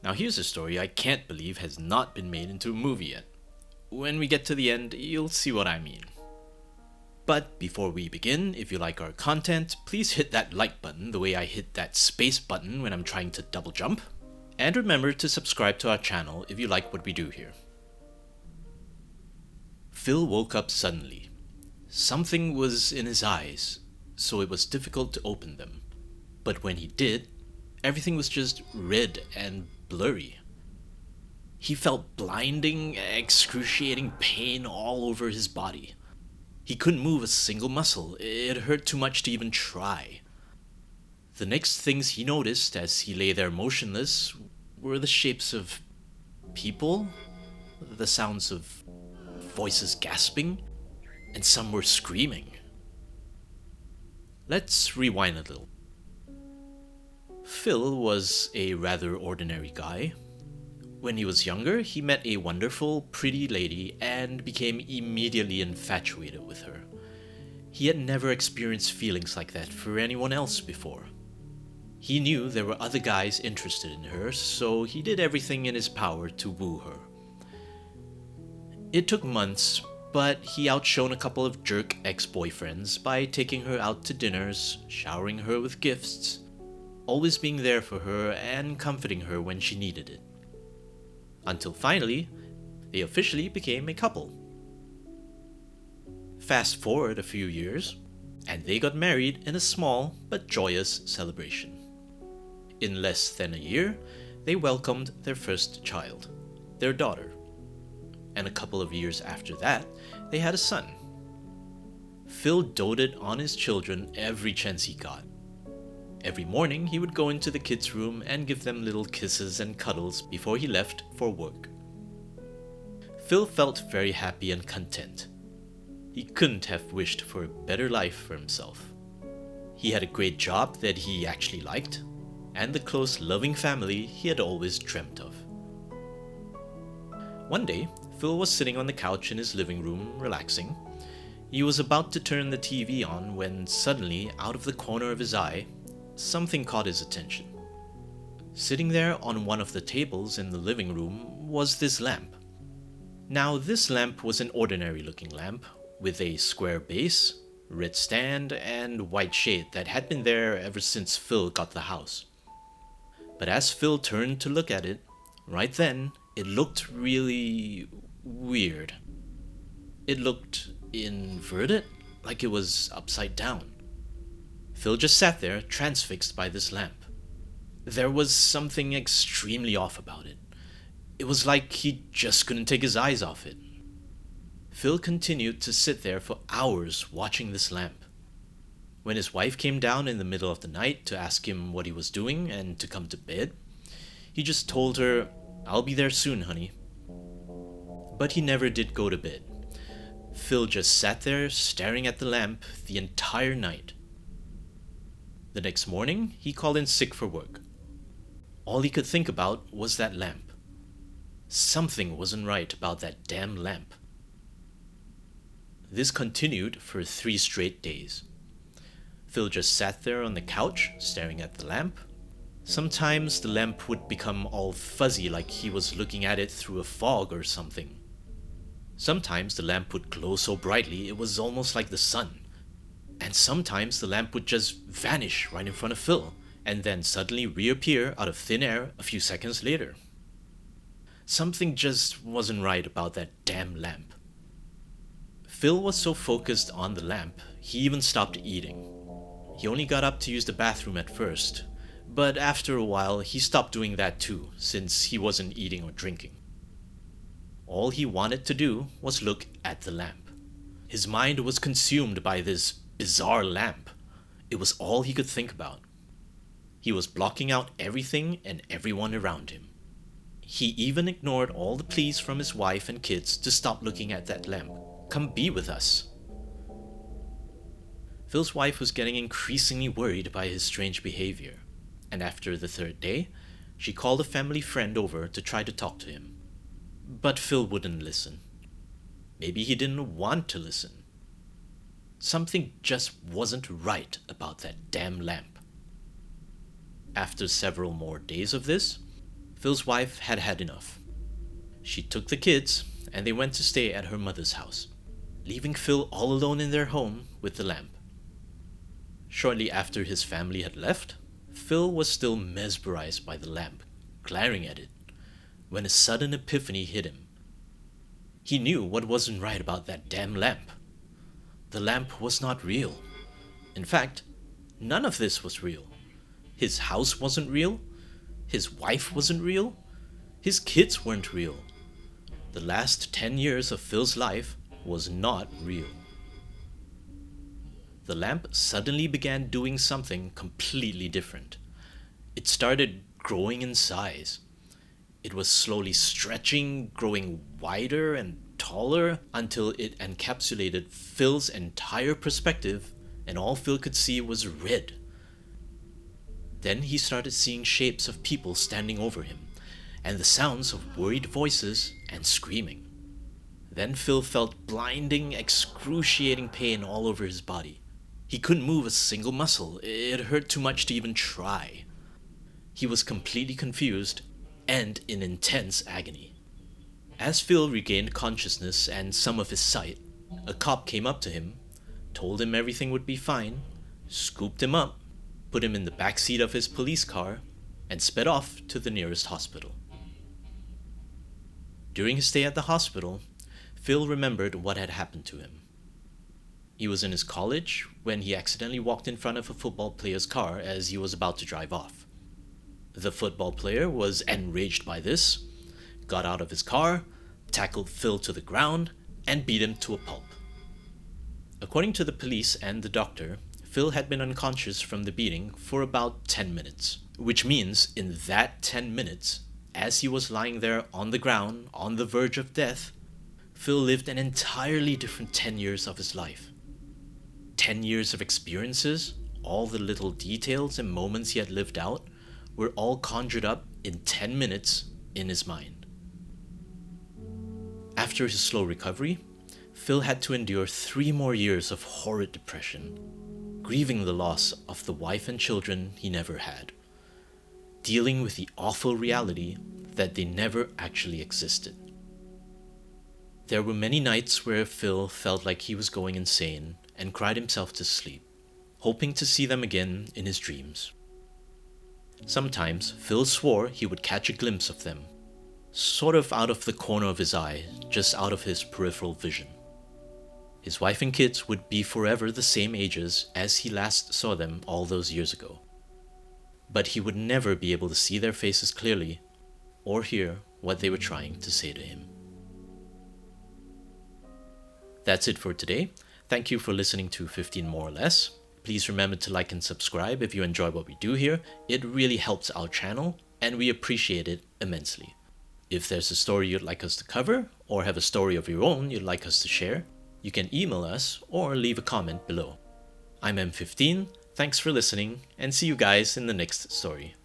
Now here's a story I can't believe has not been made into a movie yet. When we get to the end, you'll see what I mean. But before we begin, if you like our content, please hit that like button the way I hit that space button when I'm trying to double jump. And remember to subscribe to our channel if you like what we do here. Phil woke up suddenly. Something was in his eyes, so it was difficult to open them. But when he did, everything was just red and blurry. He felt blinding, excruciating pain all over his body. He couldn't move a single muscle. It hurt too much to even try. The next things he noticed as he lay there motionless were the shapes of people, the sounds of voices gasping, and some were screaming. Let's rewind a little. Phil was a rather ordinary guy. When he was younger, he met a wonderful, pretty lady and became immediately infatuated with her. He had never experienced feelings like that for anyone else before. He knew there were other guys interested in her, so he did everything in his power to woo her. It took months, but he outshone a couple of jerk ex-boyfriends by taking her out to dinners, showering her with gifts, always being there for her and comforting her when she needed it. Until finally, they officially became a couple. Fast forward a few years, and they got married in a small but joyous celebration. In less than a year, they welcomed their first child, their daughter. And a couple of years after that, they had a son. Phil doted on his children every chance he got. Every morning, he would go into the kids' room and give them little kisses and cuddles before he left for work. Phil felt very happy and content. He couldn't have wished for a better life for himself. He had a great job that he actually liked, and the close, loving family he had always dreamt of. One day, Phil was sitting on the couch in his living room, relaxing. He was about to turn the TV on when suddenly, out of the corner of his eye, something caught his attention. Sitting there on one of the tables in the living room was this lamp. Now, this lamp was an ordinary looking lamp with a square base, red stand, and white shade that had been there ever since Phil got the house. But as Phil turned to look at it, right then, it looked really weird. It looked inverted, like it was upside down. Phil just sat there, transfixed by this lamp. There was something extremely off about it. It was like he just couldn't take his eyes off it. Phil continued to sit there for hours watching this lamp. When his wife came down in the middle of the night to ask him what he was doing and to come to bed, he just told her, "I'll be there soon, honey." But he never did go to bed. Phil just sat there staring at the lamp the entire night. The next morning, he called in sick for work. All he could think about was that lamp. Something wasn't right about that damn lamp. This continued for 3 straight days. Phil just sat there on the couch, staring at the lamp. Sometimes the lamp would become all fuzzy like he was looking at it through a fog or something. Sometimes the lamp would glow so brightly it was almost like the sun. And sometimes the lamp would just vanish right in front of Phil, and then suddenly reappear out of thin air a few seconds later. Something just wasn't right about that damn lamp. Phil was so focused on the lamp, he even stopped eating. He only got up to use the bathroom at first, but after a while he stopped doing that too, since he wasn't eating or drinking. All he wanted to do was look at the lamp. His mind was consumed by this bizarre lamp. It was all he could think about. He was blocking out everything and everyone around him. He even ignored all the pleas from his wife and kids to stop looking at that lamp. "Come be with us." Phil's wife was getting increasingly worried by his strange behavior, and after the 3rd day, she called a family friend over to try to talk to him. But Phil wouldn't listen. Maybe he didn't want to listen. Something just wasn't right about that damn lamp. After several more days of this, Phil's wife had had enough. She took the kids and they went to stay at her mother's house, leaving Phil all alone in their home with the lamp. Shortly after his family had left, Phil was still mesmerized by the lamp, glaring at it, when a sudden epiphany hit him. He knew what wasn't right about that damn lamp. The lamp was not real. In fact, none of this was real. His house wasn't real. His wife wasn't real. His kids weren't real. The last 10 years of Phil's life was not real. The lamp suddenly began doing something completely different. It started growing in size. It was slowly stretching, growing wider and taller until it encapsulated Phil's entire perspective, and all Phil could see was red. Then he started seeing shapes of people standing over him, and the sounds of worried voices and screaming. Then Phil felt blinding, excruciating pain all over his body. He couldn't move a single muscle. It hurt too much to even try. He was completely confused and in intense agony. As Phil regained consciousness and some of his sight, a cop came up to him, told him everything would be fine, scooped him up, put him in the back seat of his police car, and sped off to the nearest hospital. During his stay at the hospital, Phil remembered what had happened to him. He was in his college when he accidentally walked in front of a football player's car as he was about to drive off. The football player was enraged by this, got out of his car, tackled Phil to the ground, and beat him to a pulp. According to the police and the doctor, Phil had been unconscious from the beating for about 10 minutes, which means in that 10 minutes, as he was lying there on the ground, on the verge of death, Phil lived an entirely different 10 years of his life. 10 years of experiences, all the little details and moments he had lived out, were all conjured up in 10 minutes in his mind. After his slow recovery, Phil had to endure 3 more years of horrid depression, grieving the loss of the wife and children he never had, dealing with the awful reality that they never actually existed. There were many nights where Phil felt like he was going insane and cried himself to sleep, hoping to see them again in his dreams. Sometimes Phil swore he would catch a glimpse of them, sort of out of the corner of his eye, just out of his peripheral vision. His wife and kids would be forever the same ages as he last saw them all those years ago. But he would never be able to see their faces clearly or hear what they were trying to say to him. That's it for today. Thank you for listening to 15 More or Less. Please remember to like and subscribe if you enjoy what we do here. It really helps our channel and we appreciate it immensely. If there's a story you'd like us to cover or have a story of your own you'd like us to share, you can email us or leave a comment below. I'm M15, thanks for listening, and see you guys in the next story.